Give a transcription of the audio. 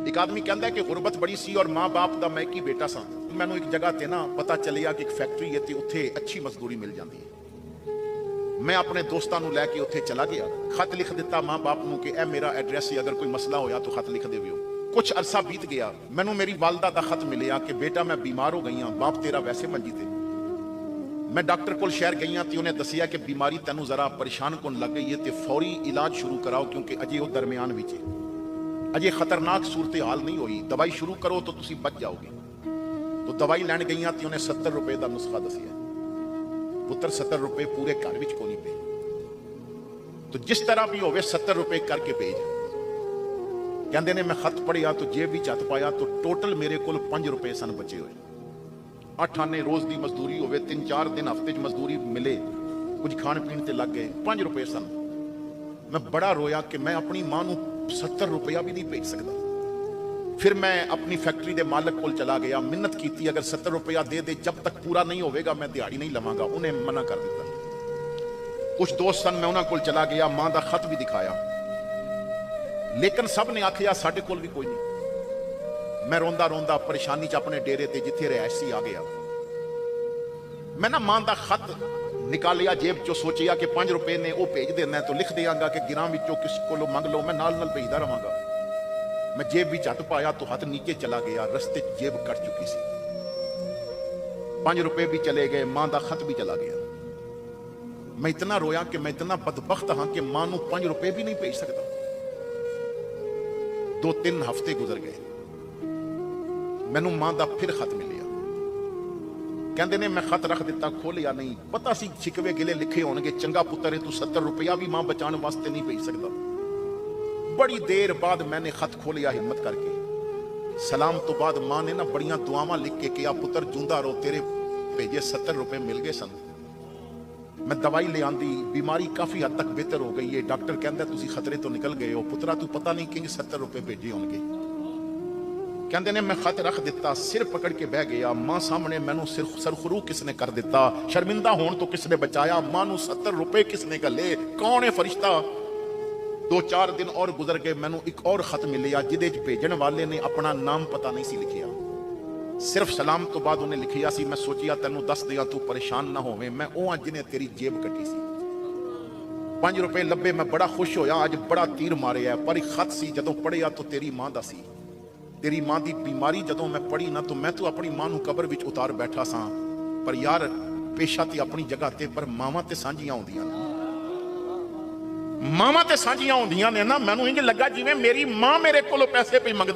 एक आदमी कहता है कि गुरबत बड़ी सी और माँ बाप का मैं एक ही बेटा सा। मैनू एक जगह ते ना पता चलिया कि एक फैक्ट्री है ते उत्थे अच्छी मजदूरी मिल जाती है। मैं अपने दोस्तों को लैके उत्थे चला गया, खत लिख दिता माँ बाप को कि ए मेरा एड्रैस है, अगर कोई मसला होया तो खत लिख देवियो। कुछ अरसा बीत गया, मैनू मेरी वालदा का खत मिलिया कि बेटा मैं बीमार हो गई हाँ, बाप तेरा वैसे मंजी ते। मैं डॉक्टर को शहर गई हाँ तो उन्हें दसिया कि बीमारी तेनू जरा परेशान कौन लग गई है तो फौरी इलाज शुरू कराओ, क्योंकि अजे वो दरम्यान विच है, अजे खतरनाक सूरत हाल नहीं हुई, दवाई शुरू करो तो तुसी बच जाओगे। तो दवाई लैन गई तो उन्हें 70 रुपए का नुस्खा दसिया। पुत्र 70 रुपए पूरे घर विच को नहीं पे, तो जिस तरह भी होवे 70 रुपए करके भेज। कहते ने मैं खत पढ़िया तो जेब भी हथ पाया तो टोटल मेरे को 5 रुपए सन बचे हुए। 8 आने रोज की मजदूरी होवे, 3-4 दिन हफ्ते च मजदूरी मिले, कुछ खाण पीण ते लग गए, 5 रुपए सन। मैं बड़ा रोया कि मैं अपनी मां नूं 70 रुपया भी नहीं भेज सकता। फिर मैं अपनी फैक्ट्री के मालिक को चला गया, मिन्नत की, अगर 70 रुपया दे दे, जब तक पूरा नहीं होगा मैं दिहाड़ी नहीं लवांगा। उन्हें मना कर दिता। कुछ दोस्त सन, मैं उन्होंने को चला गया, मां का खत भी दिखाया, लेकिन सब ने आखिया साडे कोल भी कोई नहीं। मैं रोंदा रोंदा परेशानी च अपने डेरे ते जिथे रिहायशी आ गया। मैं ना मां का खत निकालिया जेब चो, सोचिया कि 5 रुपए ने वो भेज देना तो लिख देंगा कि गिरां विचों किसी को मंग लो, मैं नाल नाल भेजदा रहांगा। मैं जेब भी हथ पाया तो हाथ नीचे चला गया, रस्ते जेब कट चुकी सी, 5 रुपए भी चले गए, मां का खत भी चला गया। मैं इतना रोया कि मैं इतना बदबख्त हाँ कि मां नूं 5 रुपए भी नहीं भेज सकता। 2-3 हफ्ते गुजर गए, मैनू मां का फिर खत मिलिया। कहते ने मैं खत रख दिता, खोलिया नहीं, पता सी शिकवे गिले लिखे होणगे, चंगा पुत्र है तू 70 रुपया भी मां बचाने वास्ते नहीं भेज सकता। बड़ी देर बाद मैंने खत खोलिया हिम्मत करके। सलाम तो बाद मां ने ना बड़ियां दुआवां लिख के किया, पुत्र जूंदा रहो, तेरे भेजे 70 रुपए मिल गए सन। मैं दवाई ले आंदी, बीमारी काफी हद तक बेहतर हो गई है। डॉक्टर कहता तुसी खतरे तो निकल गए हो पुत्रा, तू पता नहीं कि 70 रुपए भेजे होंगे। कहते ने मैं खत रख दिता, सिर पकड़ के बह गया। मां सामने मैनू सरखरू किसने कर दिता, शर्मिंदा होने तो किसने बचाया, मां नू 70 रुपए किसने गले, कौन है फरिश्ता। 2-4 दिन और गुजर गए, मैनू एक और खत मिलिया जिदे भेजन वाले ने अपना नाम पता नहीं सी लिखिया, सिर्फ सलाम तो बाद उन्हें लिखिया सी, मैं सोचिया तेनू दस दिया तू परेशान ना होवे, मैं ओ जिन्हें तेरी जेब कटी सी। 5 रुपए लभे, मैं बड़ा खुश होया, अज बड़ा तीर मारे है। पर एक खत सी जदों पढ़िया तो तेरी मां दा सी। तेरी मां की बीमारी जदों मैं पढ़ी ना तो मैं तो अपनी मां नू कबर विच उतार बैठा सा। पर यार पेशा ते अपनी जगह ते, पर मावां ते सांझियां होंदियां ने, मावां ते सांझियां होंदियां ने ना। मैनू इंज लगा जिवें मेरी मां मेरे कोलों पैसे पे मंगदी।